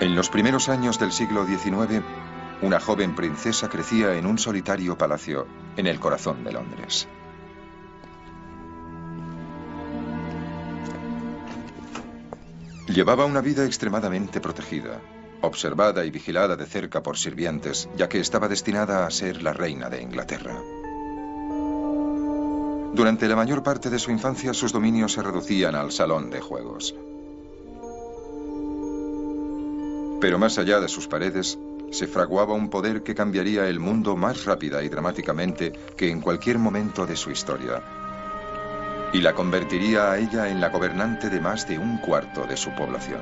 En los primeros años del siglo XIX, una joven princesa crecía en un solitario palacio en el corazón de Londres. Llevaba una vida extremadamente protegida, observada y vigilada de cerca por sirvientes, ya que estaba destinada a ser la reina de Inglaterra. Durante la mayor parte de su infancia, sus dominios se reducían al salón de juegos. Pero más allá de sus paredes, se fraguaba un poder que cambiaría el mundo más rápida y dramáticamente que en cualquier momento de su historia. Y la convertiría a ella en la gobernante de más de un cuarto de su población.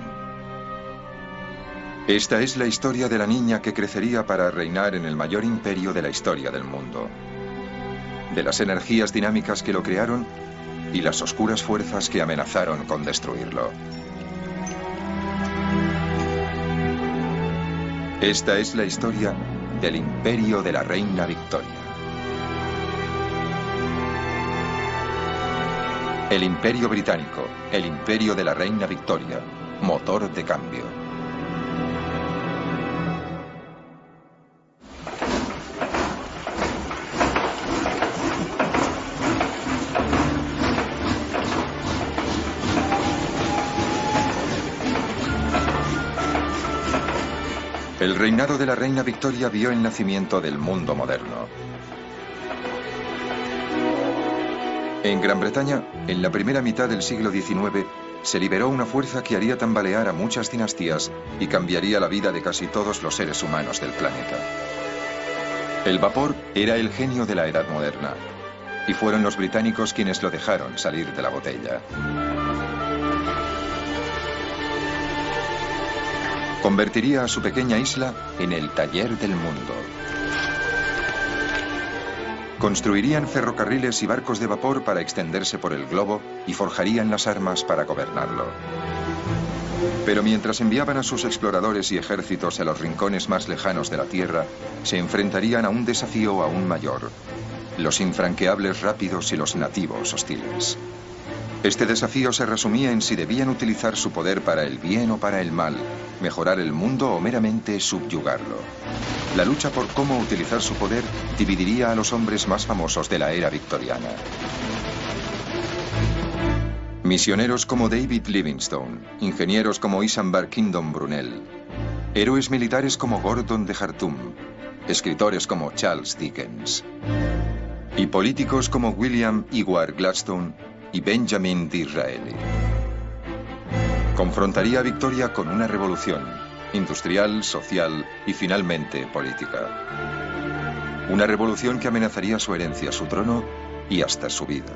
Esta es la historia de la niña que crecería para reinar en el mayor imperio de la historia del mundo. De las energías dinámicas que lo crearon y las oscuras fuerzas que amenazaron con destruirlo. Esta es la historia del imperio de la reina Victoria. El imperio británico, el imperio de la reina Victoria, motor de cambio. El reinado de la reina Victoria vio el nacimiento del mundo moderno. En Gran Bretaña, en la primera mitad del siglo XIX, se liberó una fuerza que haría tambalear a muchas dinastías y cambiaría la vida de casi todos los seres humanos del planeta. El vapor era el genio de la edad moderna, y fueron los británicos quienes lo dejaron salir de la botella. Convertiría a su pequeña isla en el taller del mundo. Construirían ferrocarriles y barcos de vapor para extenderse por el globo y forjarían las armas para gobernarlo. Pero mientras enviaban a sus exploradores y ejércitos a los rincones más lejanos de la Tierra, se enfrentarían a un desafío aún mayor: los infranqueables rápidos y los nativos hostiles. Este desafío se resumía en si debían utilizar su poder para el bien o para el mal, mejorar el mundo o meramente subyugarlo. La lucha por cómo utilizar su poder dividiría a los hombres más famosos de la era victoriana. Misioneros como David Livingstone, ingenieros como Isambard Kingdom Brunel, héroes militares como Gordon de Khartoum, escritores como Charles Dickens, y políticos como William Ewart Gladstone y Benjamin Disraeli. Confrontaría a Victoria con una revolución industrial, social y finalmente política. Una revolución que amenazaría su herencia, su trono y hasta su vida.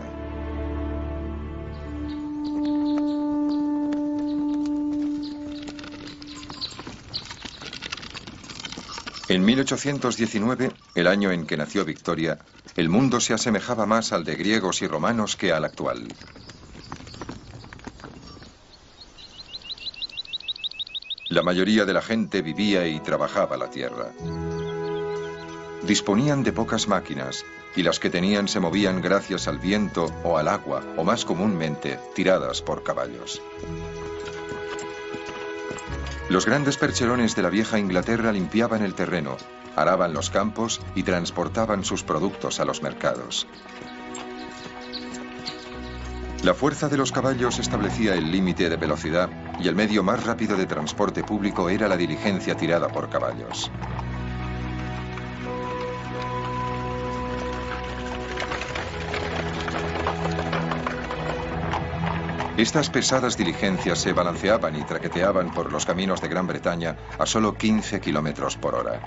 En 1819, el año en que nació Victoria, el mundo se asemejaba más al de griegos y romanos que al actual. La mayoría de la gente vivía y trabajaba la tierra. Disponían de pocas máquinas, y las que tenían se movían gracias al viento o al agua, o más comúnmente, tiradas por caballos. Los grandes percherones de la vieja Inglaterra limpiaban el terreno, araban los campos y transportaban sus productos a los mercados. La fuerza de los caballos establecía el límite de velocidad y el medio más rápido de transporte público era la diligencia tirada por caballos. Estas pesadas diligencias se balanceaban y traqueteaban por los caminos de Gran Bretaña a solo 15 kilómetros por hora.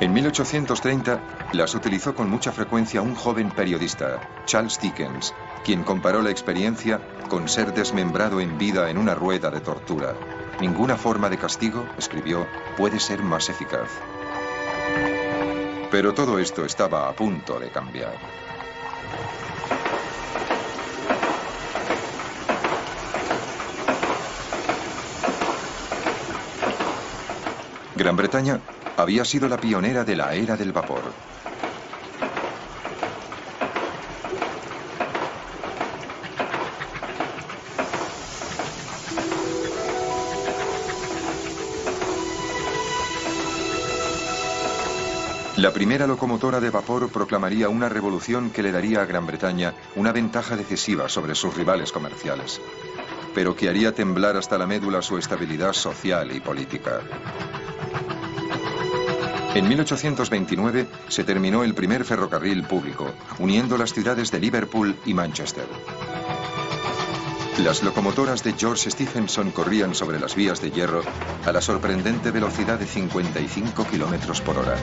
En 1830 las utilizó con mucha frecuencia un joven periodista, Charles Dickens, quien comparó la experiencia con ser desmembrado en vida en una rueda de tortura. Ninguna forma de castigo, escribió, puede ser más eficaz. Pero todo esto estaba a punto de cambiar. Gran Bretaña había sido la pionera de la era del vapor. La primera locomotora de vapor proclamaría una revolución que le daría a Gran Bretaña una ventaja decisiva sobre sus rivales comerciales, pero que haría temblar hasta la médula su estabilidad social y política. En 1829 se terminó el primer ferrocarril público, uniendo las ciudades de Liverpool y Manchester. Las locomotoras de George Stephenson corrían sobre las vías de hierro a la sorprendente velocidad de 55 kilómetros por hora.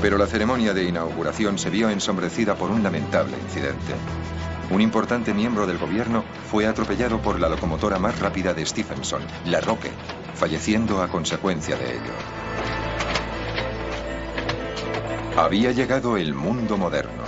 Pero la ceremonia de inauguración se vio ensombrecida por un lamentable incidente. Un importante miembro del gobierno fue atropellado por la locomotora más rápida de Stephenson, la Roque, falleciendo a consecuencia de ello. Había llegado el mundo moderno.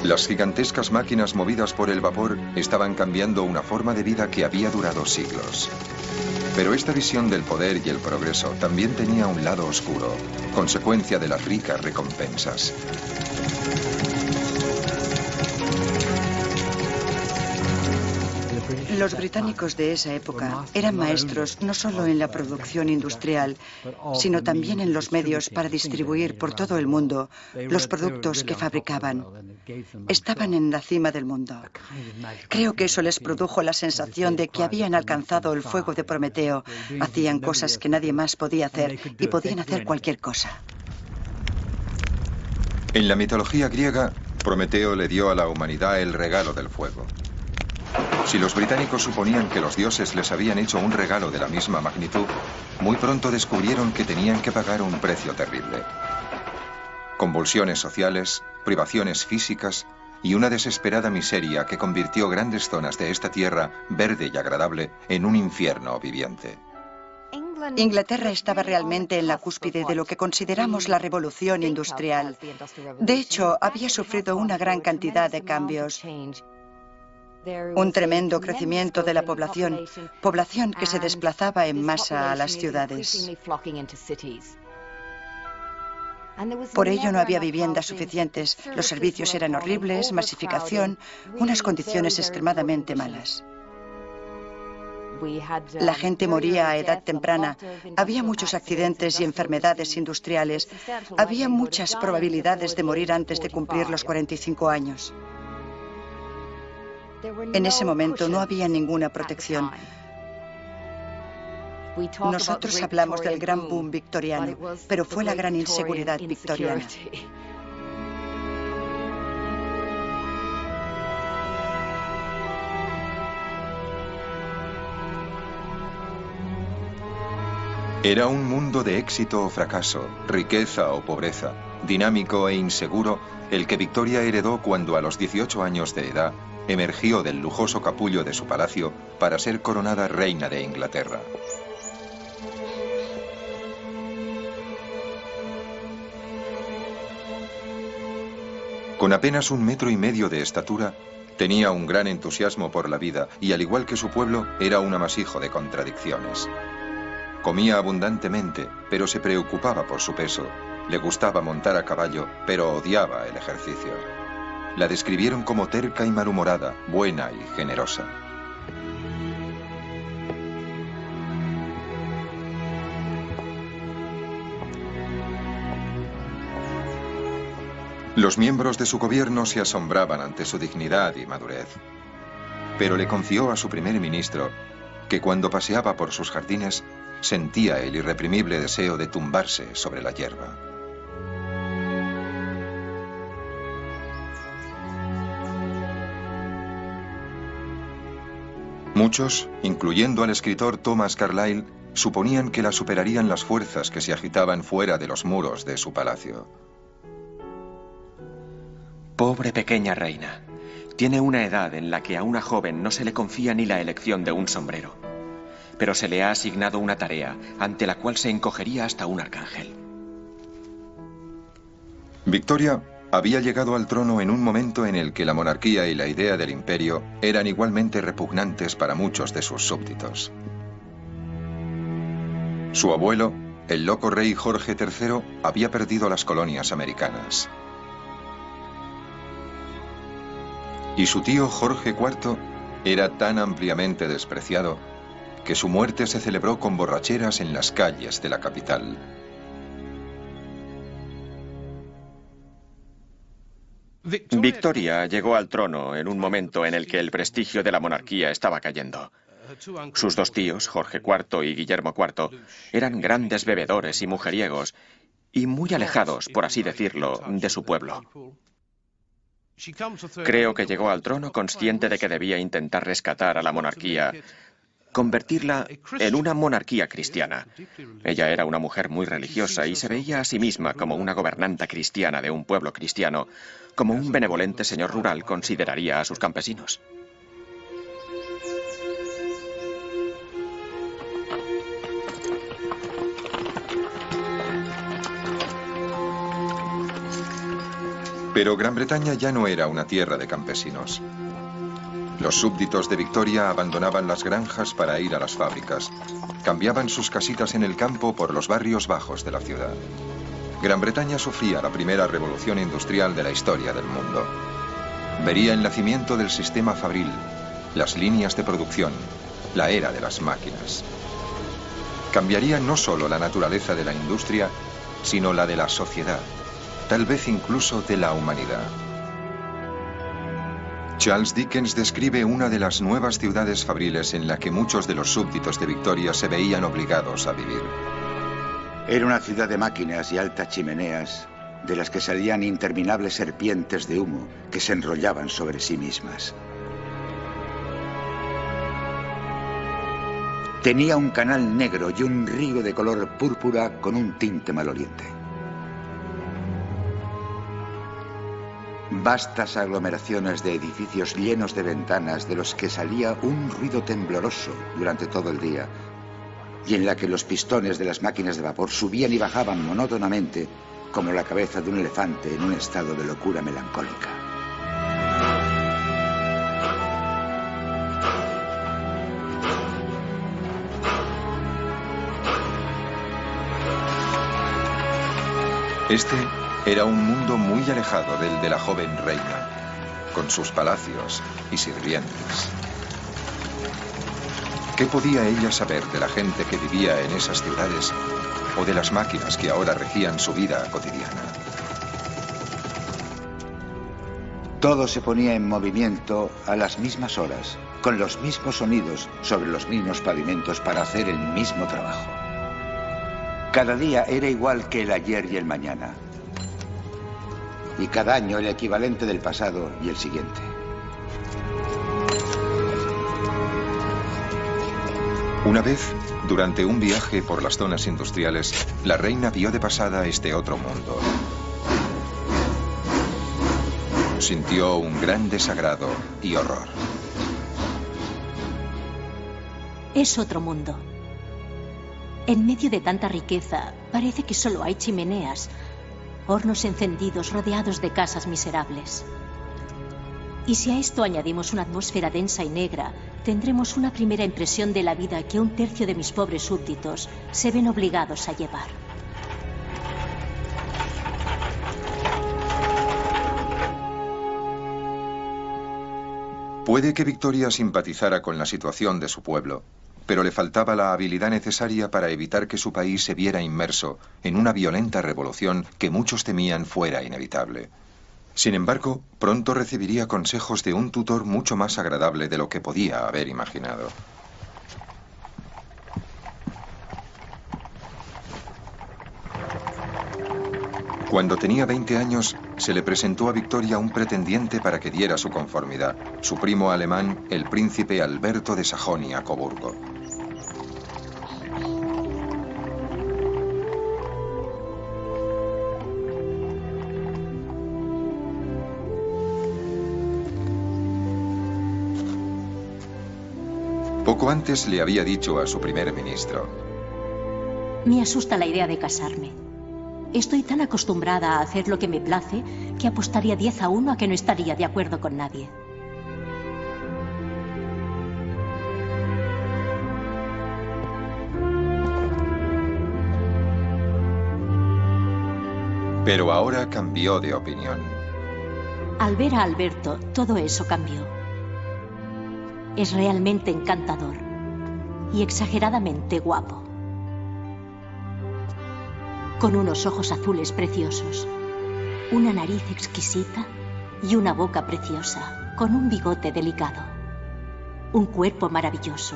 Las gigantescas máquinas movidas por el vapor estaban cambiando una forma de vida que había durado siglos. Pero esta visión del poder y el progreso también tenía un lado oscuro, consecuencia de las ricas recompensas. Los británicos de esa época eran maestros no solo en la producción industrial, sino también en los medios para distribuir por todo el mundo los productos que fabricaban. Estaban en la cima del mundo. Creo que eso les produjo la sensación de que habían alcanzado el fuego de Prometeo. Hacían cosas que nadie más podía hacer y podían hacer cualquier cosa. En la mitología griega, Prometeo le dio a la humanidad el regalo del fuego. Si los británicos suponían que los dioses les habían hecho un regalo de la misma magnitud, muy pronto descubrieron que tenían que pagar un precio terrible. Convulsiones sociales, privaciones físicas y una desesperada miseria que convirtió grandes zonas de esta tierra verde y agradable en un infierno viviente. Inglaterra estaba realmente en la cúspide de lo que consideramos la revolución industrial. De hecho, había sufrido una gran cantidad de cambios. Un tremendo crecimiento de la población que se desplazaba en masa a las ciudades. Por ello no había viviendas suficientes, los servicios eran horribles, masificación, unas condiciones extremadamente malas. La gente moría a edad temprana, había muchos accidentes y enfermedades industriales, había muchas probabilidades de morir antes de cumplir los 45 años. En ese momento no había ninguna protección. Nosotros hablamos del gran boom victoriano, pero fue la gran inseguridad victoriana. Era un mundo de éxito o fracaso, riqueza o pobreza, dinámico e inseguro, el que Victoria heredó cuando a los 18 años de edad emergió del lujoso capullo de su palacio para ser coronada reina de Inglaterra. Con apenas 1,5 metros de estatura, tenía un gran entusiasmo por la vida y, al igual que su pueblo, era un amasijo de contradicciones. Comía abundantemente, pero se preocupaba por su peso. Le gustaba montar a caballo, pero odiaba el ejercicio. La describieron como terca y malhumorada, buena y generosa. Los miembros de su gobierno se asombraban ante su dignidad y madurez. Pero le confió a su primer ministro que cuando paseaba por sus jardines sentía el irreprimible deseo de tumbarse sobre la hierba. Muchos, incluyendo al escritor Thomas Carlyle, suponían que la superarían las fuerzas que se agitaban fuera de los muros de su palacio. Pobre pequeña reina. Tiene una edad en la que a una joven no se le confía ni la elección de un sombrero. Pero se le ha asignado una tarea ante la cual se encogería hasta un arcángel. Victoria había llegado al trono en un momento en el que la monarquía y la idea del imperio eran igualmente repugnantes para muchos de sus súbditos. Su abuelo, el loco rey Jorge III había perdido las colonias americanas. Y su tío Jorge IV era tan ampliamente despreciado que su muerte se celebró con borracheras en las calles de la capital. Victoria llegó al trono en un momento en el que el prestigio de la monarquía estaba cayendo. Sus dos tíos, Jorge IV y Guillermo IV, eran grandes bebedores y mujeriegos, y muy alejados, por así decirlo, de su pueblo. Creo que llegó al trono consciente de que debía intentar rescatar a la monarquía, convertirla en una monarquía cristiana. Ella era una mujer muy religiosa y se veía a sí misma como una gobernanta cristiana de un pueblo cristiano, como un benevolente señor rural consideraría a sus campesinos. Pero Gran Bretaña ya no era una tierra de campesinos. Los súbditos de Victoria abandonaban las granjas para ir a las fábricas. Cambiaban sus casitas en el campo por los barrios bajos de la ciudad. Gran Bretaña sufría la primera revolución industrial de la historia del mundo. Vería el nacimiento del sistema fabril, las líneas de producción, la era de las máquinas. Cambiaría no solo la naturaleza de la industria, sino la de la sociedad, tal vez incluso de la humanidad. Charles Dickens describe una de las nuevas ciudades fabriles en la que muchos de los súbditos de Victoria se veían obligados a vivir. Era una ciudad de máquinas y altas chimeneas, de las que salían interminables serpientes de humo que se enrollaban sobre sí mismas. Tenía un canal negro y un río de color púrpura con un tinte maloliente. Vastas aglomeraciones de edificios llenos de ventanas de los que salía un ruido tembloroso durante todo el día, y en la que los pistones de las máquinas de vapor subían y bajaban monótonamente como la cabeza de un elefante en un estado de locura melancólica. Este era un mundo muy alejado del de la joven reina, con sus palacios y sirvientes. ¿Qué podía ella saber de la gente que vivía en esas ciudades o de las máquinas que ahora regían su vida cotidiana? Todo se ponía en movimiento a las mismas horas, con los mismos sonidos sobre los mismos pavimentos para hacer el mismo trabajo. Cada día era igual que el ayer y el mañana. Y cada año el equivalente del pasado y el siguiente. Una vez, durante un viaje por las zonas industriales, la reina vio de pasada este otro mundo. Sintió un gran desagrado y horror. Es otro mundo. En medio de tanta riqueza, parece que solo hay chimeneas, hornos encendidos rodeados de casas miserables. Y si a esto añadimos una atmósfera densa y negra, tendremos una primera impresión de la vida que un tercio de mis pobres súbditos se ven obligados a llevar. Puede que Victoria simpatizara con la situación de su pueblo, pero le faltaba la habilidad necesaria para evitar que su país se viera inmerso en una violenta revolución que muchos temían fuera inevitable. Sin embargo, pronto recibiría consejos de un tutor mucho más agradable de lo que podía haber imaginado. Cuando tenía 20 años, se le presentó a Victoria un pretendiente para que diera su conformidad, su primo alemán, el príncipe Alberto de Sajonia-Coburgo. Poco antes le había dicho a su primer ministro: Me asusta la idea de casarme. Estoy tan acostumbrada a hacer lo que me place que apostaría 10-1 a que no estaría de acuerdo con nadie. Pero ahora cambió de opinión. Al ver a Alberto, todo eso cambió. Es realmente encantador y exageradamente guapo. Con unos ojos azules preciosos, una nariz exquisita y una boca preciosa, con un bigote delicado. Un cuerpo maravilloso,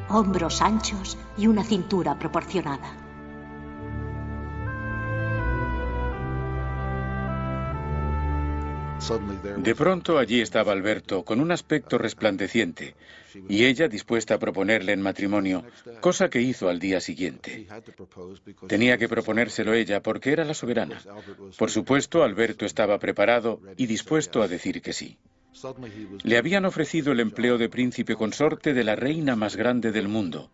hombros anchos y una cintura proporcionada. De pronto allí estaba Alberto, con un aspecto resplandeciente, y ella dispuesta a proponerle en matrimonio, cosa que hizo al día siguiente. Tenía que proponérselo ella porque era la soberana. Por supuesto, Alberto estaba preparado y dispuesto a decir que sí. Le habían ofrecido el empleo de príncipe consorte de la reina más grande del mundo.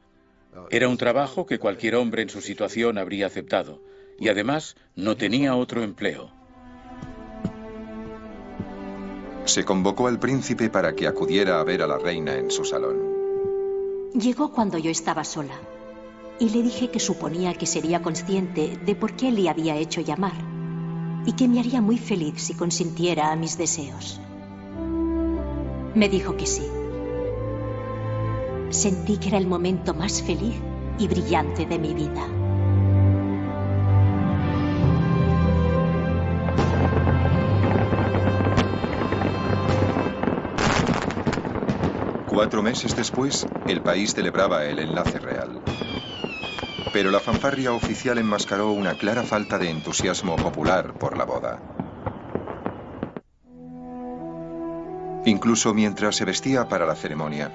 Era un trabajo que cualquier hombre en su situación habría aceptado, y además no tenía otro empleo. Se convocó al príncipe para que acudiera a ver a la reina en su salón. Llegó cuando yo estaba sola y le dije que suponía que sería consciente de por qué le había hecho llamar y que me haría muy feliz si consintiera a mis deseos. Me dijo que sí. Sentí que era el momento más feliz y brillante de mi vida. Cuatro meses después, el país celebraba el enlace real. Pero la fanfarria oficial enmascaró una clara falta de entusiasmo popular por la boda. Incluso mientras se vestía para la ceremonia,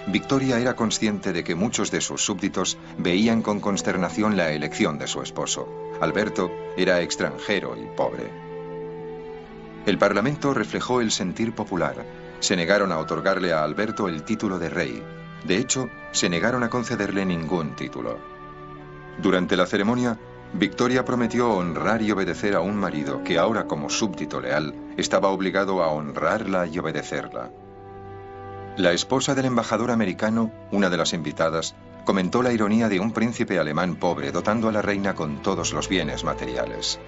Victoria era consciente de que muchos de sus súbditos veían con consternación la elección de su esposo. Alberto era extranjero y pobre. El Parlamento reflejó el sentir popular. Se negaron a otorgarle a Alberto el título de rey. De hecho, se negaron a concederle ningún título. Durante la ceremonia, Victoria prometió honrar y obedecer a un marido que ahora, como súbdito leal, estaba obligado a honrarla y obedecerla. La esposa del embajador americano, una de las invitadas, comentó la ironía de un príncipe alemán pobre dotando a la reina con todos los bienes materiales.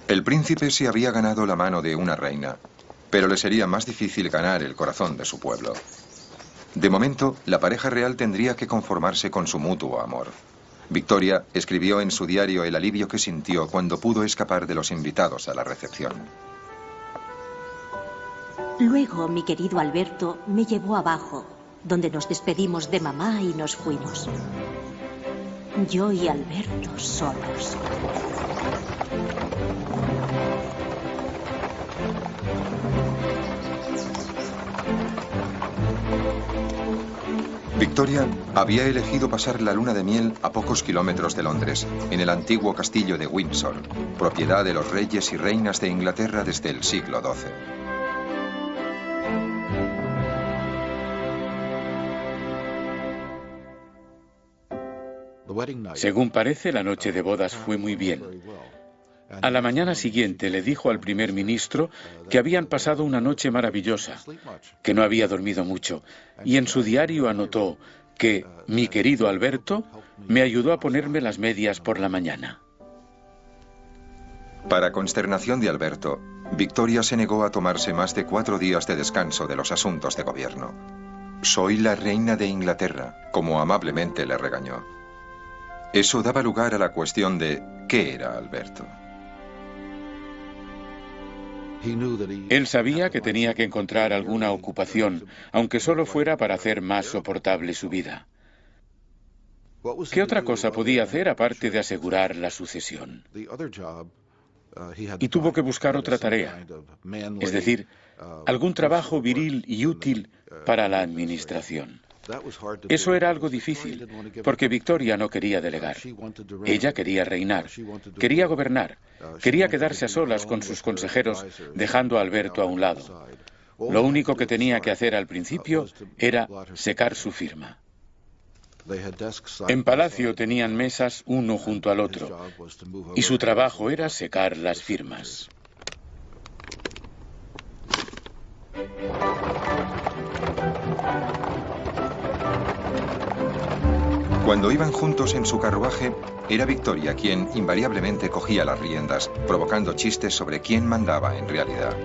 El príncipe se había ganado la mano de una reina, pero le sería más difícil ganar el corazón de su pueblo. De momento, la pareja real tendría que conformarse con su mutuo amor. Victoria escribió en su diario el alivio que sintió cuando pudo escapar de los invitados a la recepción. Luego, mi querido Alberto me llevó abajo, donde nos despedimos de mamá y nos fuimos. Yo y Alberto solos. Victoria había elegido pasar la luna de miel a pocos kilómetros de Londres, en el antiguo castillo de Windsor, propiedad de los reyes y reinas de Inglaterra desde el siglo XII. Según parece, la noche de bodas fue muy bien. A la mañana siguiente le dijo al primer ministro que habían pasado una noche maravillosa, que no había dormido mucho, y en su diario anotó que mi querido Alberto me ayudó a ponerme las medias por la mañana. Para consternación de Alberto, Victoria se negó a tomarse más de 4 días de descanso de los asuntos de gobierno. «Soy la reina de Inglaterra», como amablemente le regañó. Eso daba lugar a la cuestión de ¿qué era Alberto? Él sabía que tenía que encontrar alguna ocupación, aunque solo fuera para hacer más soportable su vida. ¿Qué otra cosa podía hacer aparte de asegurar la sucesión? Y tuvo que buscar otra tarea, es decir, algún trabajo viril y útil para la administración. Eso era algo difícil, porque Victoria no quería delegar. Ella quería reinar, quería gobernar, quería quedarse a solas con sus consejeros, dejando a Alberto a un lado. Lo único que tenía que hacer al principio era secar su firma. En palacio tenían mesas uno junto al otro, y su trabajo era secar las firmas. Cuando iban juntos en su carruaje, era Victoria quien invariablemente cogía las riendas, provocando chistes sobre quién mandaba en realidad.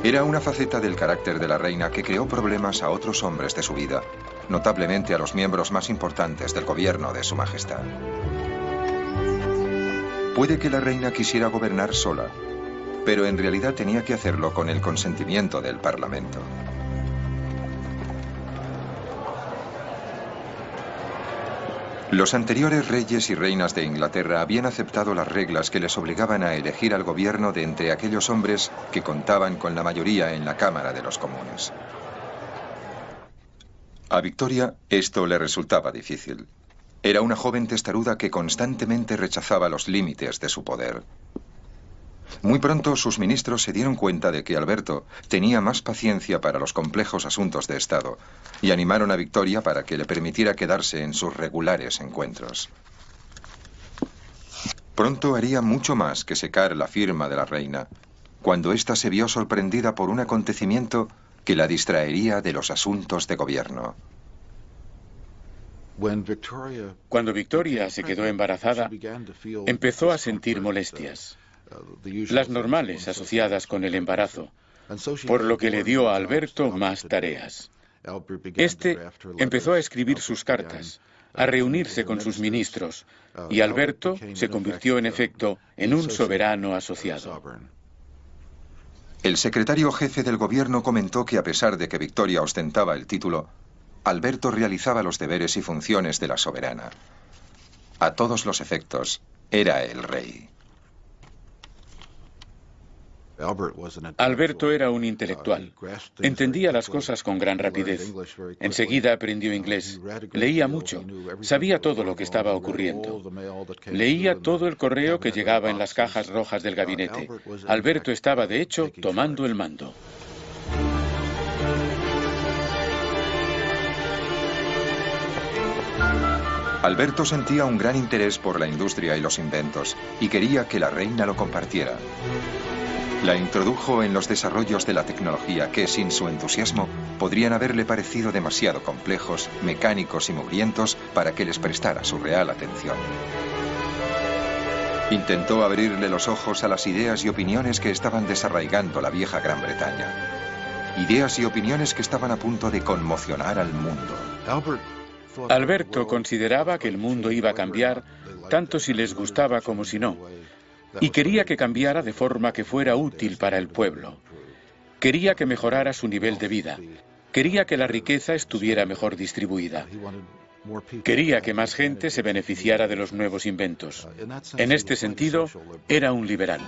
Era una faceta del carácter de la reina que creó problemas a otros hombres de su vida, notablemente a los miembros más importantes del gobierno de Su Majestad. Puede que la reina quisiera gobernar sola, pero en realidad tenía que hacerlo con el consentimiento del Parlamento. Los anteriores reyes y reinas de Inglaterra habían aceptado las reglas que les obligaban a elegir al gobierno de entre aquellos hombres que contaban con la mayoría en la Cámara de los Comunes. A Victoria esto le resultaba difícil. Era una joven testaruda que constantemente rechazaba los límites de su poder. Muy pronto sus ministros se dieron cuenta de que Alberto tenía más paciencia para los complejos asuntos de Estado y animaron a Victoria para que le permitiera quedarse en sus regulares encuentros. Pronto haría mucho más que secar la firma de la reina, cuando ésta se vio sorprendida por un acontecimiento que la distraería de los asuntos de gobierno. Cuando Victoria se quedó embarazada, empezó a sentir molestias, las normales asociadas con el embarazo, por lo que le dio a Alberto más tareas. Este empezó a escribir sus cartas, a reunirse con sus ministros, y Alberto se convirtió en efecto en un soberano asociado. El secretario jefe del gobierno comentó que a pesar de que Victoria ostentaba el título, Alberto realizaba los deberes y funciones de la soberana. A todos los efectos, era el rey. Alberto era un intelectual. Entendía las cosas con gran rapidez. Enseguida aprendió inglés. Leía mucho. Sabía todo lo que estaba ocurriendo. Leía todo el correo que llegaba en las cajas rojas del gabinete. Alberto estaba, de hecho, tomando el mando. Alberto sentía un gran interés por la industria y los inventos, y quería que la reina lo compartiera. La introdujo en los desarrollos de la tecnología que, sin su entusiasmo, podrían haberle parecido demasiado complejos, mecánicos y mugrientos para que les prestara su real atención. Intentó abrirle los ojos a las ideas y opiniones que estaban desarraigando la vieja Gran Bretaña. Ideas y opiniones que estaban a punto de conmocionar al mundo. Alberto consideraba que el mundo iba a cambiar tanto si les gustaba como si no. Y quería que cambiara de forma que fuera útil para el pueblo. Quería que mejorara su nivel de vida. Quería que la riqueza estuviera mejor distribuida. Quería que más gente se beneficiara de los nuevos inventos. En este sentido, era un liberal.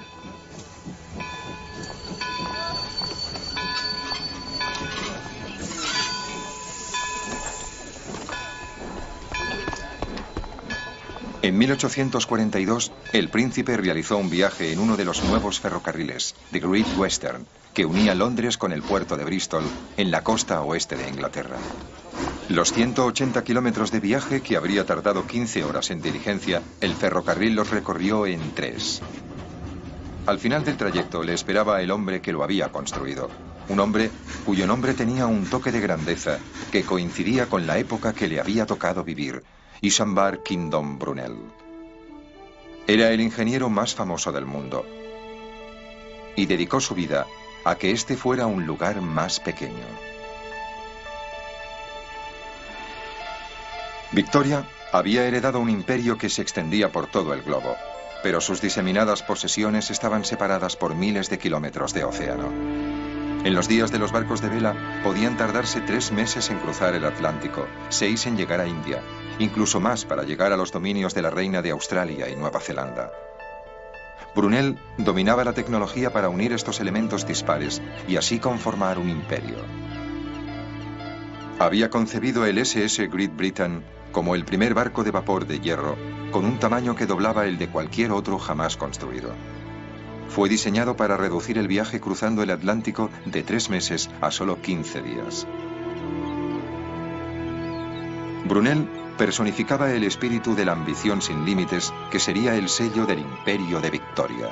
En 1842, el príncipe realizó un viaje en uno de los nuevos ferrocarriles, The Great Western, que unía Londres con el puerto de Bristol, en la costa oeste de Inglaterra. Los 180 kilómetros de viaje, que habría tardado 15 horas en diligencia, el ferrocarril los recorrió en 3. Al final del trayecto le esperaba el hombre que lo había construido, un hombre cuyo nombre tenía un toque de grandeza que coincidía con la época que le había tocado vivir, Isambard Kingdom Brunel. Era el ingeniero más famoso del mundo y dedicó su vida a que este fuera un lugar más pequeño. Victoria había heredado un imperio que se extendía por todo el globo, pero sus diseminadas posesiones estaban separadas por miles de kilómetros de océano. En los días de los barcos de vela podían tardarse 3 meses en cruzar el Atlántico, 6 en llegar a India, incluso más para llegar a los dominios de la reina de Australia y Nueva Zelanda. Brunel dominaba la tecnología para unir estos elementos dispares y así conformar un imperio. Había concebido el SS Great Britain como el primer barco de vapor de hierro, con un tamaño que doblaba el de cualquier otro jamás construido. Fue diseñado para reducir el viaje cruzando el Atlántico de 3 meses a solo 15 días. Brunel personificaba el espíritu de la ambición sin límites que sería el sello del imperio de Victoria.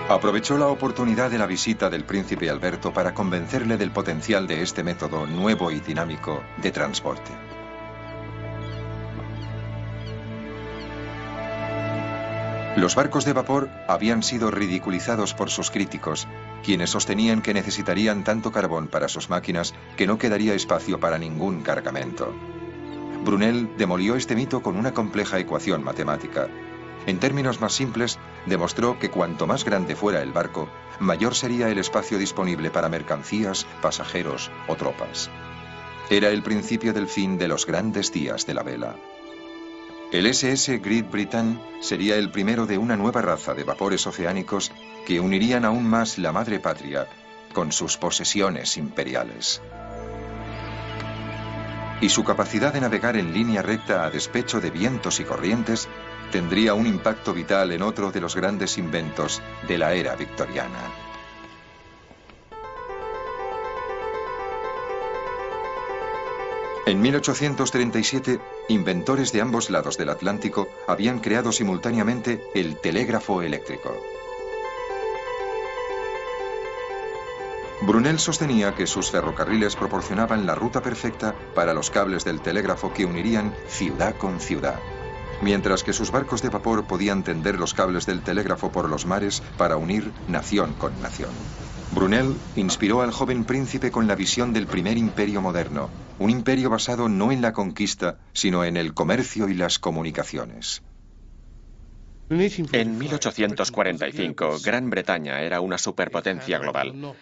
Aprovechó la oportunidad de la visita del príncipe Alberto para convencerle del potencial de este método nuevo y dinámico de transporte. Los barcos de vapor habían sido ridiculizados por sus críticos, quienes sostenían que necesitarían tanto carbón para sus máquinas que no quedaría espacio para ningún cargamento. Brunel demolió este mito con una compleja ecuación matemática. En términos más simples, demostró que cuanto más grande fuera el barco, mayor sería el espacio disponible para mercancías, pasajeros o tropas. Era el principio del fin de los grandes días de la vela. El SS Great Britain sería el primero de una nueva raza de vapores oceánicos que unirían aún más la madre patria con sus posesiones imperiales. Y su capacidad de navegar en línea recta a despecho de vientos y corrientes tendría un impacto vital en otro de los grandes inventos de la era victoriana. En 1837, inventores de ambos lados del Atlántico habían creado simultáneamente el telégrafo eléctrico. Brunel sostenía que sus ferrocarriles proporcionaban la ruta perfecta para los cables del telégrafo que unirían ciudad con ciudad, mientras que sus barcos de vapor podían tender los cables del telégrafo por los mares para unir nación con nación. Brunel inspiró al joven príncipe con la visión del primer imperio moderno, un imperio basado no en la conquista, sino en el comercio y las comunicaciones. En 1845, Gran Bretaña era una superpotencia global.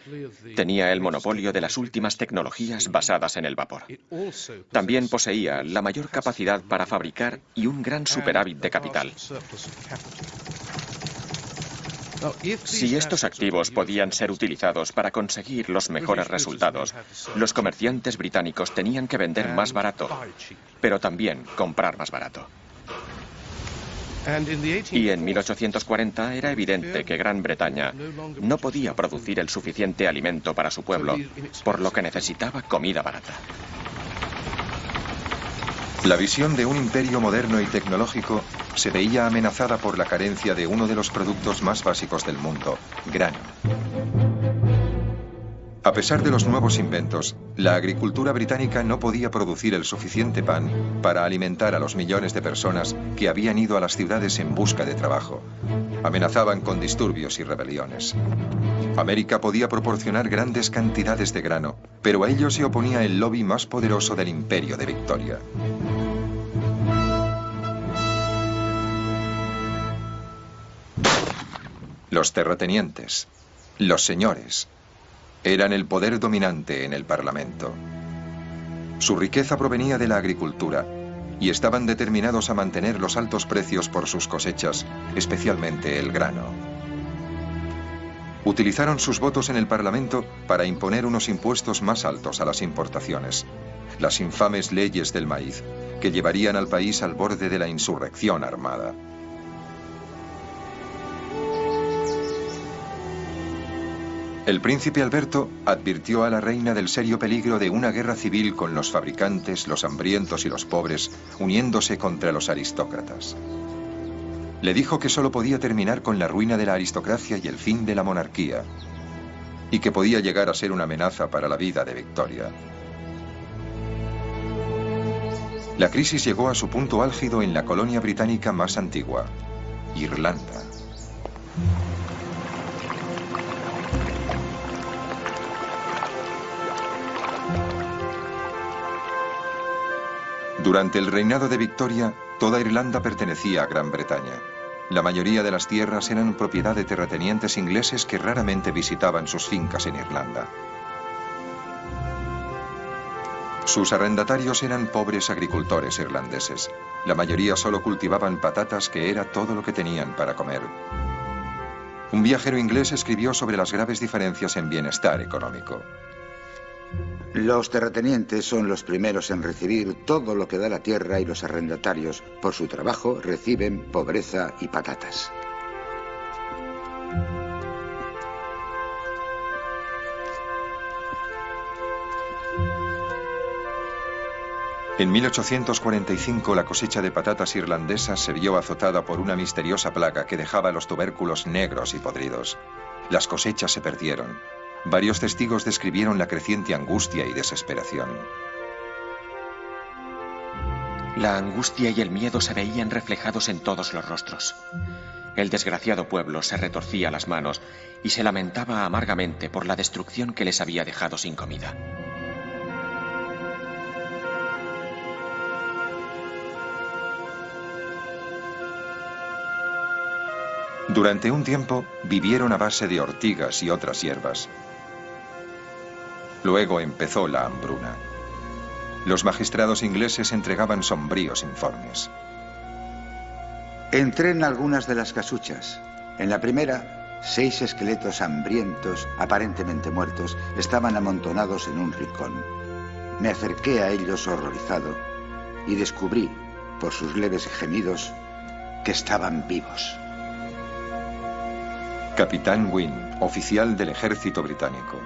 Tenía el monopolio de las últimas tecnologías basadas en el vapor. También poseía la mayor capacidad para fabricar y un gran superávit de capital. Si estos activos podían ser utilizados para conseguir los mejores resultados, los comerciantes británicos tenían que vender más barato, pero también comprar más barato. Y en 1840 era evidente que Gran Bretaña no podía producir el suficiente alimento para su pueblo, por lo que necesitaba comida barata. La visión de un imperio moderno y tecnológico se veía amenazada por la carencia de uno de los productos más básicos del mundo, grano. A pesar de los nuevos inventos, la agricultura británica no podía producir el suficiente pan para alimentar a los millones de personas que habían ido a las ciudades en busca de trabajo. Amenazaban con disturbios y rebeliones. América podía proporcionar grandes cantidades de grano, pero a ello se oponía el lobby más poderoso del Imperio de Victoria. Los terratenientes, los señores, eran el poder dominante en el Parlamento. Su riqueza provenía de la agricultura y estaban determinados a mantener los altos precios por sus cosechas, especialmente el grano. Utilizaron sus votos en el Parlamento para imponer unos impuestos más altos a las importaciones, las infames leyes del maíz, que llevarían al país al borde de la insurrección armada. El príncipe Alberto advirtió a la reina del serio peligro de una guerra civil con los fabricantes, los hambrientos y los pobres, uniéndose contra los aristócratas. Le dijo que solo podía terminar con la ruina de la aristocracia y el fin de la monarquía, y que podía llegar a ser una amenaza para la vida de Victoria. La crisis llegó a su punto álgido en la colonia británica más antigua, Irlanda. Durante el reinado de Victoria, toda Irlanda pertenecía a Gran Bretaña. La mayoría de las tierras eran propiedad de terratenientes ingleses que raramente visitaban sus fincas en Irlanda. Sus arrendatarios eran pobres agricultores irlandeses. La mayoría solo cultivaban patatas, que era todo lo que tenían para comer. Un viajero inglés escribió sobre las graves diferencias en bienestar económico. Los terratenientes son los primeros en recibir todo lo que da la tierra y los arrendatarios, por su trabajo, reciben pobreza y patatas. En 1845 la cosecha de patatas irlandesas se vio azotada por una misteriosa plaga que dejaba los tubérculos negros y podridos. Las cosechas se perdieron. Varios testigos describieron la creciente angustia y desesperación. La angustia y el miedo se veían reflejados en todos los rostros. El desgraciado pueblo se retorcía las manos y se lamentaba amargamente por la destrucción que les había dejado sin comida. Durante un tiempo vivieron a base de ortigas y otras hierbas. Luego empezó la hambruna. Los magistrados ingleses entregaban sombríos informes. Entré en algunas de las casuchas. En la primera, 6 esqueletos hambrientos, aparentemente muertos, estaban amontonados en un rincón. Me acerqué a ellos horrorizado y descubrí, por sus leves gemidos, que estaban vivos. Capitán Wynne, oficial del ejército británico.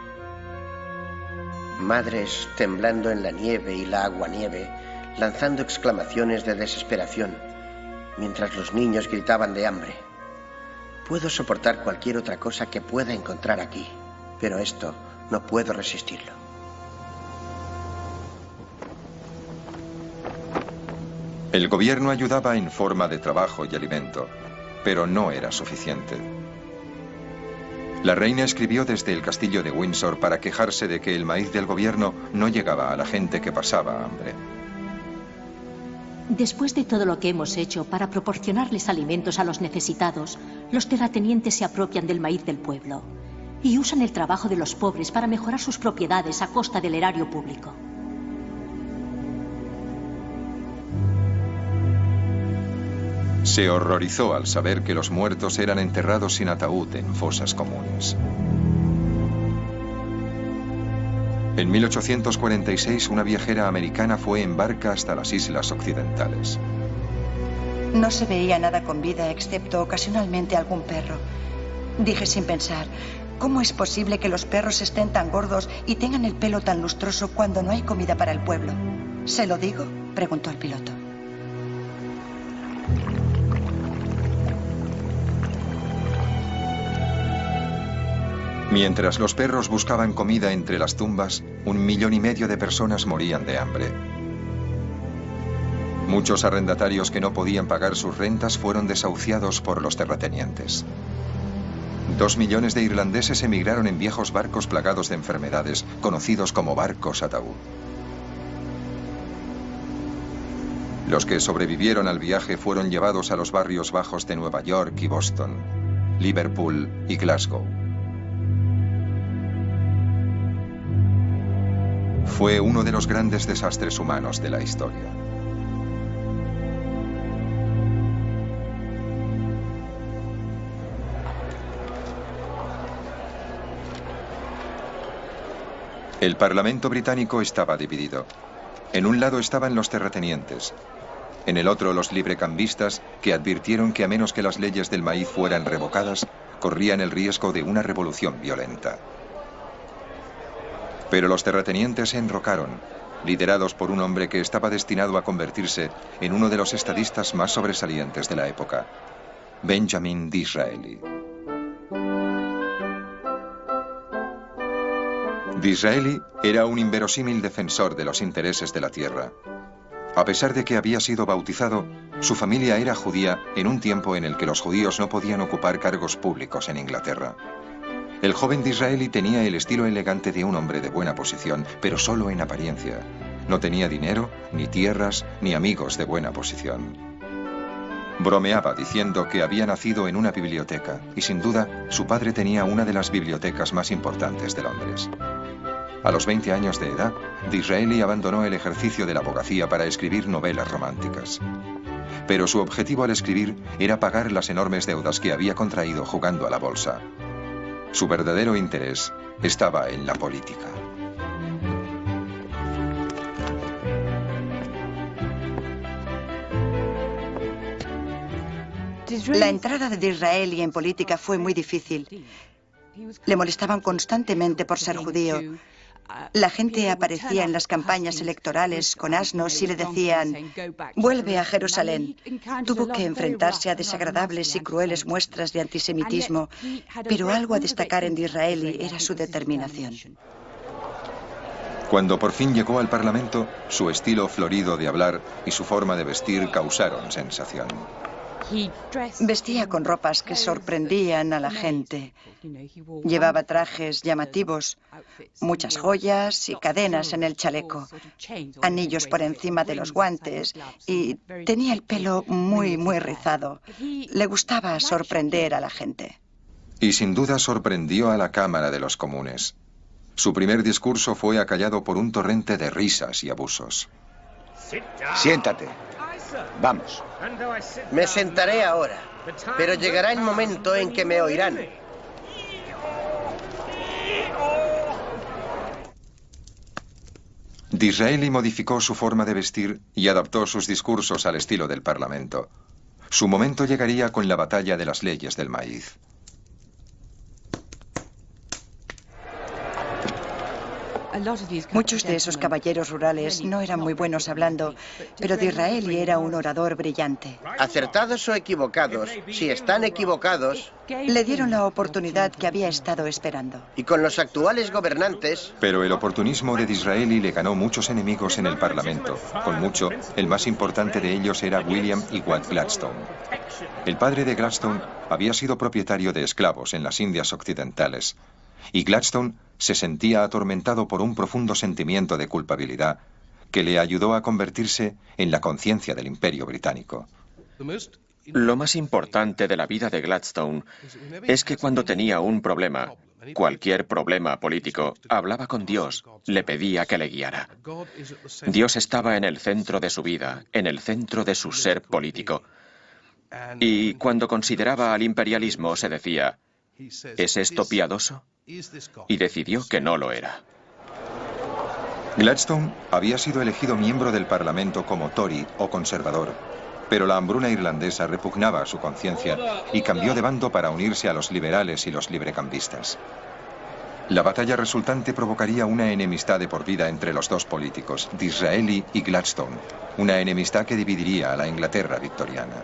Madres temblando en la nieve y la aguanieve, lanzando exclamaciones de desesperación, mientras los niños gritaban de hambre. Puedo soportar cualquier otra cosa que pueda encontrar aquí, pero esto no puedo resistirlo. El gobierno ayudaba en forma de trabajo y alimento, pero no era suficiente. La reina escribió desde el castillo de Windsor para quejarse de que el maíz del gobierno no llegaba a la gente que pasaba hambre. Después de todo lo que hemos hecho para proporcionarles alimentos a los necesitados, los terratenientes se apropian del maíz del pueblo y usan el trabajo de los pobres para mejorar sus propiedades a costa del erario público. Se horrorizó al saber que los muertos eran enterrados sin ataúd en fosas comunes. En 1846, una viajera americana fue en barca hasta las islas occidentales. No se veía nada con vida, excepto ocasionalmente algún perro. Dije sin pensar, ¿cómo es posible que los perros estén tan gordos y tengan el pelo tan lustroso cuando no hay comida para el pueblo? ¿Se lo digo?, preguntó el piloto. Mientras los perros buscaban comida entre las tumbas, 1,5 millones de personas morían de hambre. Muchos arrendatarios que no podían pagar sus rentas fueron desahuciados por los terratenientes. 2 millones de irlandeses emigraron en viejos barcos plagados de enfermedades, conocidos como barcos ataúd. Los que sobrevivieron al viaje fueron llevados a los barrios bajos de Nueva York y Boston, Liverpool y Glasgow. Fue uno de los grandes desastres humanos de la historia. El Parlamento británico estaba dividido. En un lado estaban los terratenientes, en el otro los librecambistas, que advirtieron que a menos que las leyes del maíz fueran revocadas, corrían el riesgo de una revolución violenta. Pero los terratenientes se enrocaron, liderados por un hombre que estaba destinado a convertirse en uno de los estadistas más sobresalientes de la época, Benjamin Disraeli. Disraeli era un inverosímil defensor de los intereses de la tierra. A pesar de que había sido bautizado, su familia era judía en un tiempo en el que los judíos no podían ocupar cargos públicos en Inglaterra. El joven Disraeli tenía el estilo elegante de un hombre de buena posición, pero solo en apariencia. No tenía dinero, ni tierras, ni amigos de buena posición. Bromeaba diciendo que había nacido en una biblioteca, y sin duda su padre tenía una de las bibliotecas más importantes de Londres. A los 20 años de edad, Disraeli abandonó el ejercicio de la abogacía para escribir novelas románticas. Pero su objetivo al escribir era pagar las enormes deudas que había contraído jugando a la bolsa. Su verdadero interés estaba en la política. La entrada de Disraeli en política fue muy difícil. Le molestaban constantemente por ser judío La gente aparecía en las campañas electorales con asnos y le decían: vuelve a Jerusalén. Tuvo que enfrentarse a desagradables y crueles muestras de antisemitismo, pero algo a destacar en Disraeli era su determinación. Cuando por fin llegó al Parlamento, su estilo florido de hablar y su forma de vestir causaron sensación. Vestía con ropas que sorprendían a la gente. Llevaba trajes llamativos, muchas joyas y cadenas en el chaleco, anillos por encima de los guantes y tenía el pelo muy rizado. Le gustaba sorprender a la gente. Y sin duda sorprendió a la Cámara de los Comunes. Su primer discurso fue acallado por un torrente de risas y abusos. Siéntate. Vamos. Me sentaré ahora, pero llegará el momento en que me oirán. Disraeli modificó su forma de vestir y adaptó sus discursos al estilo del Parlamento. Su momento llegaría con la batalla de las leyes del maíz. Muchos de esos caballeros rurales no eran muy buenos hablando, pero Disraeli era un orador brillante. Acertados o equivocados, si están equivocados... Le dieron la oportunidad que había estado esperando. Y con los actuales gobernantes... Pero el oportunismo de Disraeli le ganó muchos enemigos en el Parlamento. Con mucho, el más importante de ellos era William Ewart Gladstone. El padre de Gladstone había sido propietario de esclavos en las Indias Occidentales. Y Gladstone se sentía atormentado por un profundo sentimiento de culpabilidad que le ayudó a convertirse en la conciencia del Imperio Británico. Lo más importante de la vida de Gladstone es que cuando tenía un problema, cualquier problema político, hablaba con Dios, le pedía que le guiara. Dios estaba en el centro de su vida, en el centro de su ser político. Y cuando consideraba al imperialismo se decía: ¿es esto piadoso? Y decidió que no lo era. Gladstone había sido elegido miembro del Parlamento como Tory o conservador, pero la hambruna irlandesa repugnaba a su conciencia y cambió de bando para unirse a los liberales y los librecambistas. La batalla resultante provocaría una enemistad de por vida entre los dos políticos, Disraeli y Gladstone, una enemistad que dividiría a la Inglaterra victoriana.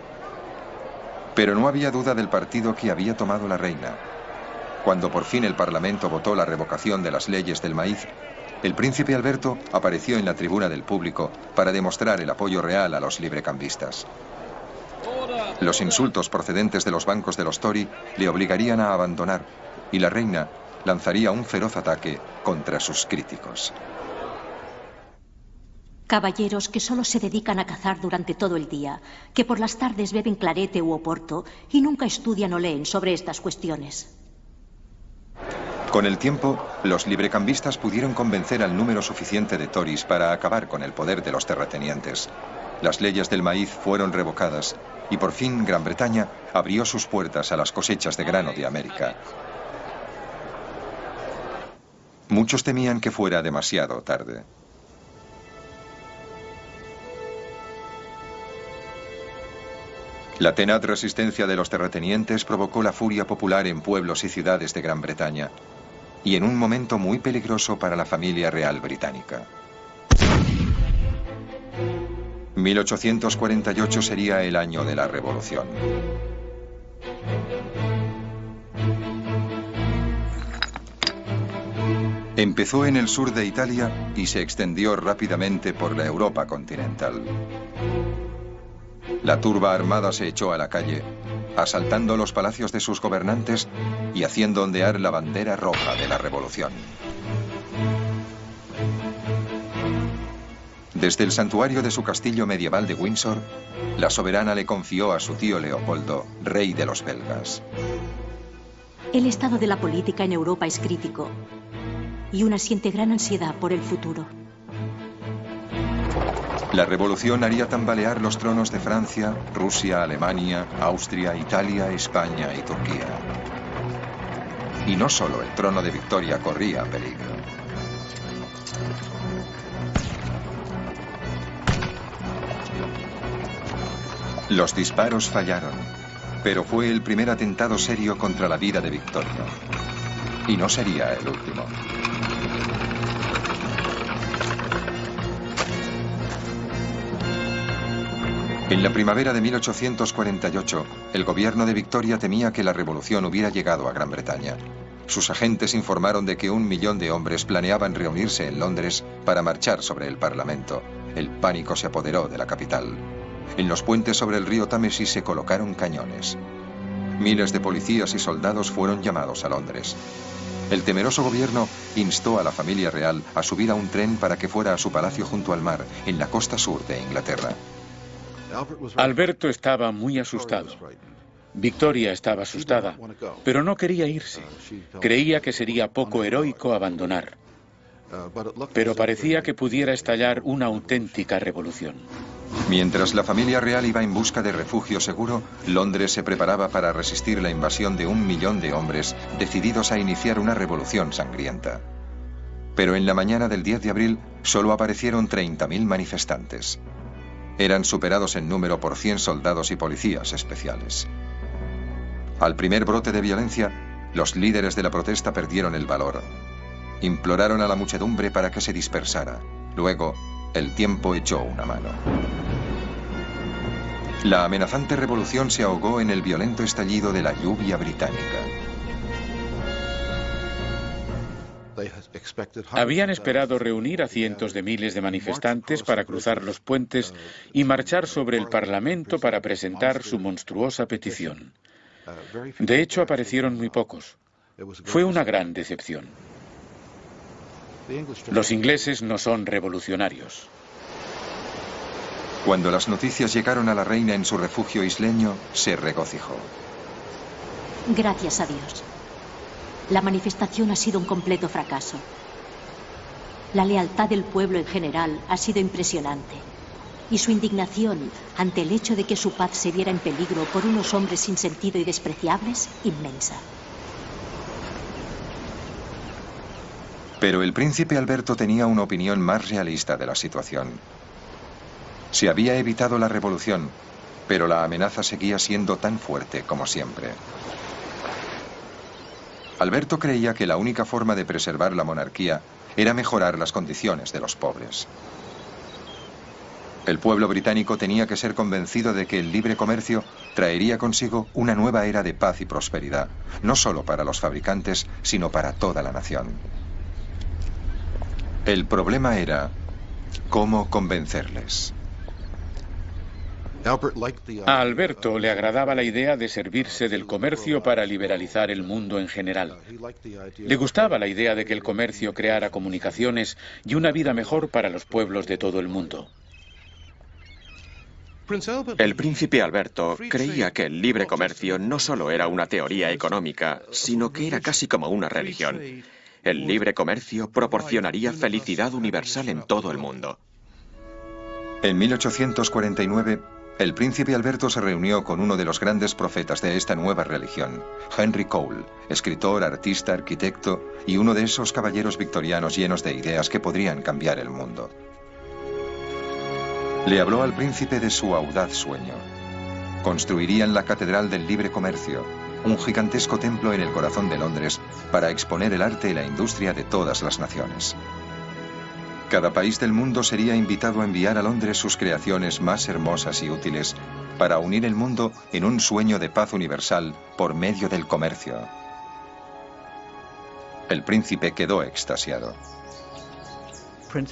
Pero no había duda del partido que había tomado la reina. Cuando por fin el Parlamento votó la revocación de las leyes del maíz, el príncipe Alberto apareció en la tribuna del público para demostrar el apoyo real a los librecambistas. Los insultos procedentes de los bancos de los Tory le obligarían a abandonar y la reina lanzaría un feroz ataque contra sus críticos. Caballeros que solo se dedican a cazar durante todo el día, que por las tardes beben clarete u oporto y nunca estudian o leen sobre estas cuestiones. Con el tiempo, los librecambistas pudieron convencer al número suficiente de Tories para acabar con el poder de los terratenientes. Las leyes del maíz fueron revocadas y por fin Gran Bretaña abrió sus puertas a las cosechas de grano de América. Muchos temían que fuera demasiado tarde. La tenaz resistencia de los terratenientes provocó la furia popular en pueblos y ciudades de Gran Bretaña, y en un momento muy peligroso para la familia real británica. 1848 sería el año de la Revolución. Empezó en el sur de Italia y se extendió rápidamente por la Europa continental. La turba armada se echó a la calle, asaltando los palacios de sus gobernantes y haciendo ondear la bandera roja de la revolución. Desde el santuario de su castillo medieval de Windsor, la soberana le confió a su tío Leopoldo, rey de los belgas. El estado de la política en Europa es crítico y una siente gran ansiedad por el futuro. La revolución haría tambalear los tronos de Francia, Rusia, Alemania, Austria, Italia, España y Turquía. Y no solo el trono de Victoria corría peligro. Los disparos fallaron, pero fue el primer atentado serio contra la vida de Victoria. Y no sería el último. En la primavera de 1848, el gobierno de Victoria temía que la revolución hubiera llegado a Gran Bretaña. Sus agentes informaron de que 1 millón de hombres planeaban reunirse en Londres para marchar sobre el Parlamento. El pánico se apoderó de la capital. En los puentes sobre el río Támesis se colocaron cañones. Miles de policías y soldados fueron llamados a Londres. El temeroso gobierno instó a la familia real a subir a un tren para que fuera a su palacio junto al mar, en la costa sur de Inglaterra. Alberto estaba muy asustado. Victoria estaba asustada, pero no quería irse. Creía que sería poco heroico abandonar. Pero parecía que pudiera estallar una auténtica revolución. Mientras la familia real iba en busca de refugio seguro, Londres se preparaba para resistir la invasión de 1 millón de hombres decididos a iniciar una revolución sangrienta. Pero en la mañana del 10 de abril solo aparecieron 30.000 manifestantes. Eran superados en número por 100 soldados y policías especiales. Al primer brote de violencia, los líderes de la protesta perdieron el valor. Imploraron a la muchedumbre para que se dispersara. Luego, el tiempo echó una mano. La amenazante revolución se ahogó en el violento estallido de la lluvia británica. Habían esperado reunir a cientos de miles de manifestantes para cruzar los puentes y marchar sobre el Parlamento para presentar su monstruosa petición. De hecho, aparecieron muy pocos. Fue una gran decepción. Los ingleses no son revolucionarios. Cuando las noticias llegaron a la reina en su refugio isleño, se regocijó. Gracias a Dios. La manifestación ha sido un completo fracaso. La lealtad del pueblo en general ha sido impresionante. Y su indignación ante el hecho de que su paz se viera en peligro por unos hombres sin sentido y despreciables, inmensa. Pero el príncipe Alberto tenía una opinión más realista de la situación. Se había evitado la revolución, pero la amenaza seguía siendo tan fuerte como siempre. Alberto creía que la única forma de preservar la monarquía era mejorar las condiciones de los pobres. El pueblo británico tenía que ser convencido de que el libre comercio traería consigo una nueva era de paz y prosperidad, no solo para los fabricantes, sino para toda la nación. El problema era cómo convencerles. A Alberto le agradaba la idea de servirse del comercio para liberalizar el mundo en general. Le gustaba la idea de que el comercio creara comunicaciones y una vida mejor para los pueblos de todo el mundo. El príncipe Alberto creía que el libre comercio no solo era una teoría económica, sino que era casi como una religión. El libre comercio proporcionaría felicidad universal en todo el mundo. En 1849, el príncipe Alberto se reunió con uno de los grandes profetas de esta nueva religión, Henry Cole, escritor, artista, arquitecto y uno de esos caballeros victorianos llenos de ideas que podrían cambiar el mundo. Le habló al príncipe de su audaz sueño. Construirían la Catedral del Libre Comercio, un gigantesco templo en el corazón de Londres para exponer el arte y la industria de todas las naciones. Cada país del mundo sería invitado a enviar a Londres sus creaciones más hermosas y útiles para unir el mundo en un sueño de paz universal por medio del comercio. El príncipe quedó extasiado.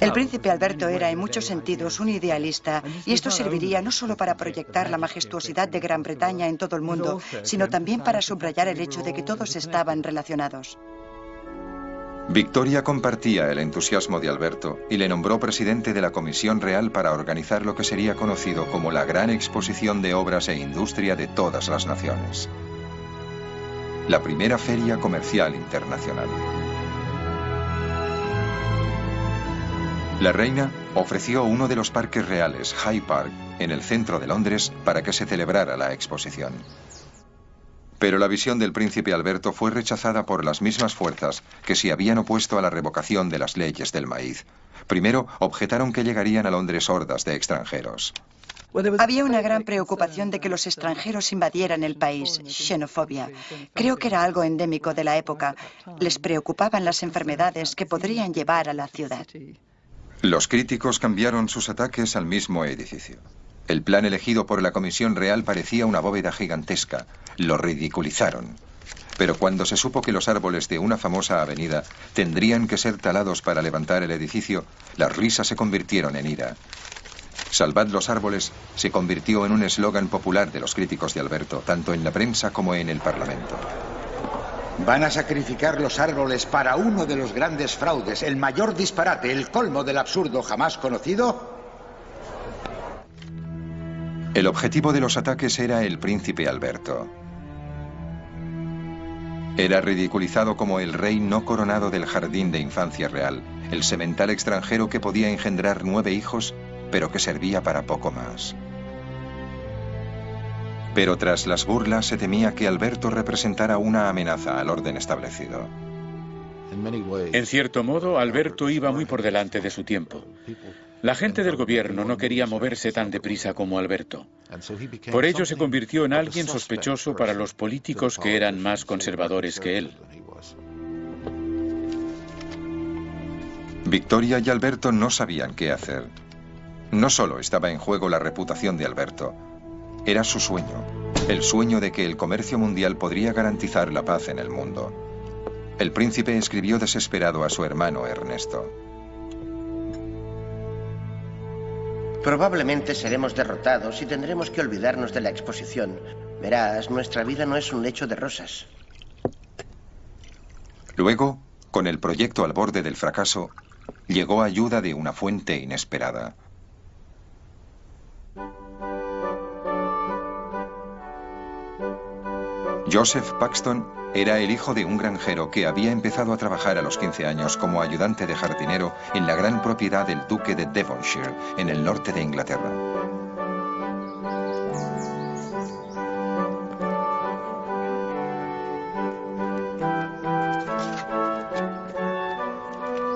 El príncipe Alberto era en muchos sentidos un idealista y esto serviría no solo para proyectar la majestuosidad de Gran Bretaña en todo el mundo, sino también para subrayar el hecho de que todos estaban relacionados. Victoria compartía el entusiasmo de Alberto y le nombró presidente de la Comisión Real para organizar lo que sería conocido como la Gran Exposición de Obras e Industria de todas las naciones. La primera feria comercial internacional. La reina ofreció uno de los parques reales, Hyde Park, en el centro de Londres para que se celebrara la exposición. Pero la visión del príncipe Alberto fue rechazada por las mismas fuerzas que se habían opuesto a la revocación de las leyes del maíz. Primero, objetaron que llegarían a Londres hordas de extranjeros. Había una gran preocupación de que los extranjeros invadieran el país, xenofobia. Creo que era algo endémico de la época. Les preocupaban las enfermedades que podrían llevar a la ciudad. Los críticos cambiaron sus ataques al mismo edificio. El plan elegido por la Comisión Real parecía una bóveda gigantesca. Lo ridiculizaron. Pero cuando se supo que los árboles de una famosa avenida tendrían que ser talados para levantar el edificio, las risas se convirtieron en ira. Salvad los árboles se convirtió en un eslogan popular de los críticos de Alberto, tanto en la prensa como en el Parlamento. ¿Van a sacrificar los árboles para uno de los grandes fraudes, el mayor disparate, el colmo del absurdo jamás conocido? El objetivo de los ataques era el príncipe Alberto. Era ridiculizado como el rey no coronado del jardín de infancia real, el semental extranjero que podía engendrar 9 hijos, pero que servía para poco más. Pero tras las burlas se temía que Alberto representara una amenaza al orden establecido. En cierto modo, Alberto iba muy por delante de su tiempo. La gente del gobierno no quería moverse tan deprisa como Alberto. Por ello se convirtió en alguien sospechoso para los políticos que eran más conservadores que él. Victoria y Alberto no sabían qué hacer. No solo estaba en juego la reputación de Alberto, era su sueño, el sueño de que el comercio mundial podría garantizar la paz en el mundo. El príncipe escribió desesperado a su hermano Ernesto. Probablemente seremos derrotados y tendremos que olvidarnos de la exposición. Verás, nuestra vida no es un lecho de rosas. Luego, con el proyecto al borde del fracaso, llegó ayuda de una fuente inesperada. Joseph Paxton era el hijo de un granjero que había empezado a trabajar a los 15 años como ayudante de jardinero en la gran propiedad del duque de Devonshire, en el norte de Inglaterra.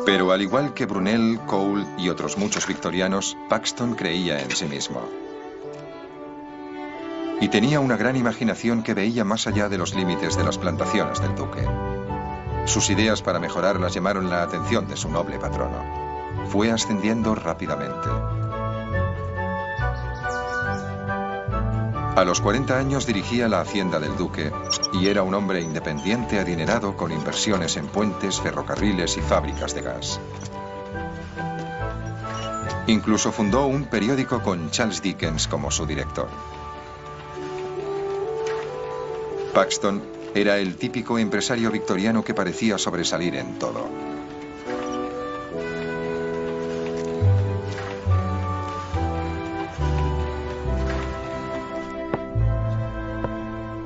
Pero al igual que Brunel, Cole y otros muchos victorianos, Paxton creía en sí mismo. Y tenía una gran imaginación que veía más allá de los límites de las plantaciones del duque. Sus ideas para mejorarlas llamaron la atención de su noble patrono. Fue ascendiendo rápidamente. A los 40 años dirigía la hacienda del duque y era un hombre independiente adinerado con inversiones en puentes, ferrocarriles y fábricas de gas. Incluso fundó un periódico con Charles Dickens como su director. Paxton era el típico empresario victoriano que parecía sobresalir en todo.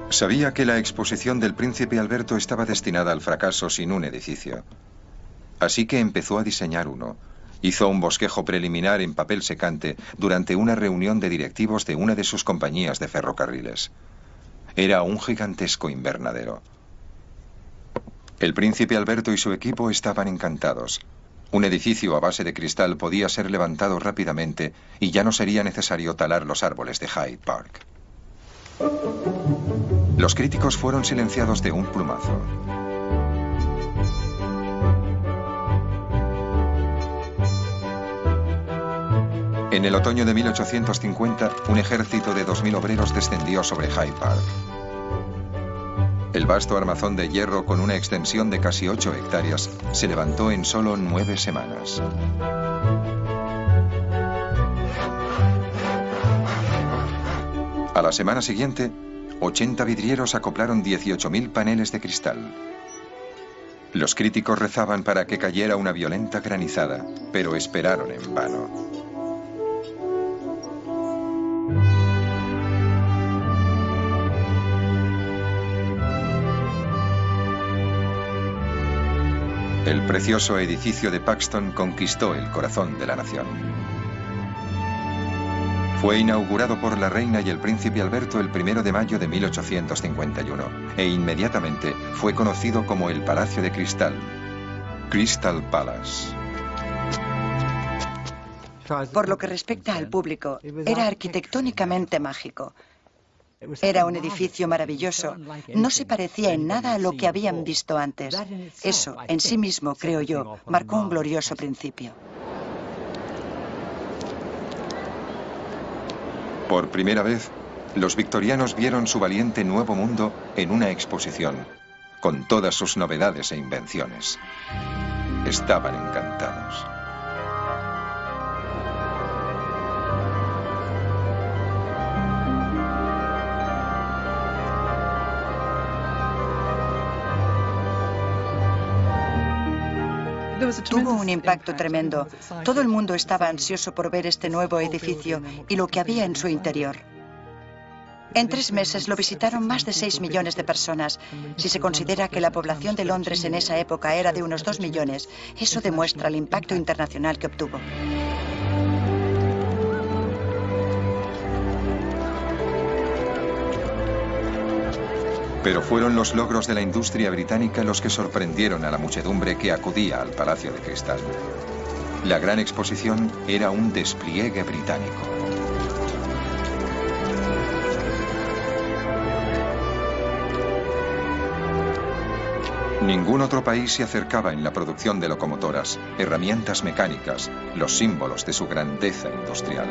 Sabía que la exposición del príncipe Alberto estaba destinada al fracaso sin un edificio. Así que empezó a diseñar uno. Hizo un bosquejo preliminar en papel secante durante una reunión de directivos de una de sus compañías de ferrocarriles. Era un gigantesco invernadero. El príncipe Alberto y su equipo estaban encantados. Un edificio a base de cristal podía ser levantado rápidamente y ya no sería necesario talar los árboles de Hyde Park. Los críticos fueron silenciados de un plumazo. En el otoño de 1850, un ejército de 2000 obreros descendió sobre Hyde Park. El vasto armazón de hierro con una extensión de casi 8 hectáreas se levantó en solo 9 semanas. A la semana siguiente, 80 vidrieros acoplaron 18.000 paneles de cristal. Los críticos rezaban para que cayera una violenta granizada, pero esperaron en vano. El precioso edificio de Paxton conquistó el corazón de la nación. Fue inaugurado por la reina y el príncipe Alberto el 1 de mayo de 1851 e inmediatamente fue conocido como el Palacio de Cristal, Crystal Palace. Por lo que respecta al público, era arquitectónicamente mágico. Era un edificio maravilloso. No se parecía en nada a lo que habían visto antes. Eso, en sí mismo, creo yo, marcó un glorioso principio. Por primera vez, los victorianos vieron su valiente nuevo mundo en una exposición, con todas sus novedades e invenciones. Estaban encantados. Tuvo un impacto tremendo. Todo el mundo estaba ansioso por ver este nuevo edificio y lo que había en su interior. En 3 meses lo visitaron más de 6 millones de personas. Si se considera que la población de Londres en esa época era de unos 2 millones, eso demuestra el impacto internacional que obtuvo. Pero fueron los logros de la industria británica los que sorprendieron a la muchedumbre que acudía al Palacio de Cristal. La gran exposición era un despliegue británico. Ningún otro país se acercaba en la producción de locomotoras, herramientas mecánicas, los símbolos de su grandeza industrial.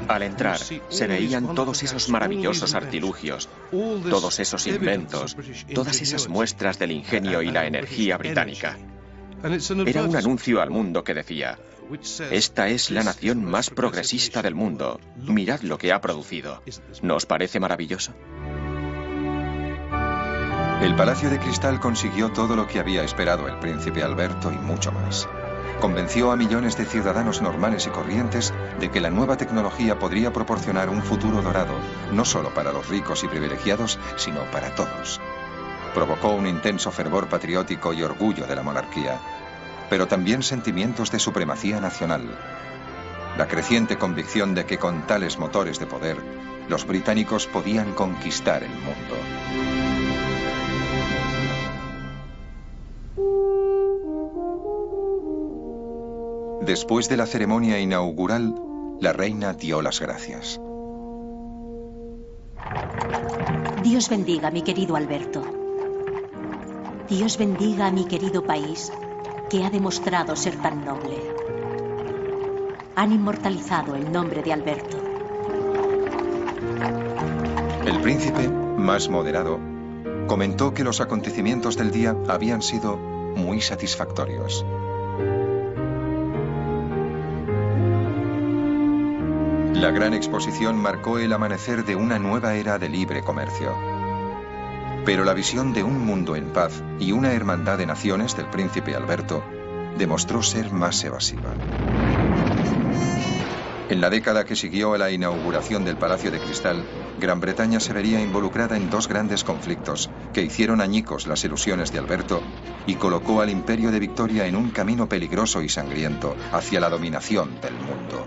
Al entrar, se veían todos esos maravillosos artilugios, todos esos inventos, todas esas muestras del ingenio y la energía británica. Era un anuncio al mundo que decía: esta es la nación más progresista del mundo. Mirad lo que ha producido. ¿No os parece maravilloso? El Palacio de Cristal consiguió todo lo que había esperado el príncipe Alberto y mucho más. Convenció a millones de ciudadanos normales y corrientes de que la nueva tecnología podría proporcionar un futuro dorado, no solo para los ricos y privilegiados, sino para todos. Provocó un intenso fervor patriótico y orgullo de la monarquía, pero también sentimientos de supremacía nacional. La creciente convicción de que con tales motores de poder, los británicos podían conquistar el mundo. Después de la ceremonia inaugural, la reina dio las gracias. Dios bendiga a mi querido Alberto. Dios bendiga a mi querido país, que ha demostrado ser tan noble. Han inmortalizado el nombre de Alberto. El príncipe, más moderado, comentó que los acontecimientos del día habían sido muy satisfactorios. La gran exposición marcó el amanecer de una nueva era de libre comercio. Pero la visión de un mundo en paz y una hermandad de naciones del príncipe Alberto demostró ser más evasiva. En la década que siguió a la inauguración del Palacio de Cristal, Gran Bretaña se vería involucrada en 2 grandes conflictos que hicieron añicos las ilusiones de Alberto y colocó al Imperio de Victoria en un camino peligroso y sangriento hacia la dominación del mundo.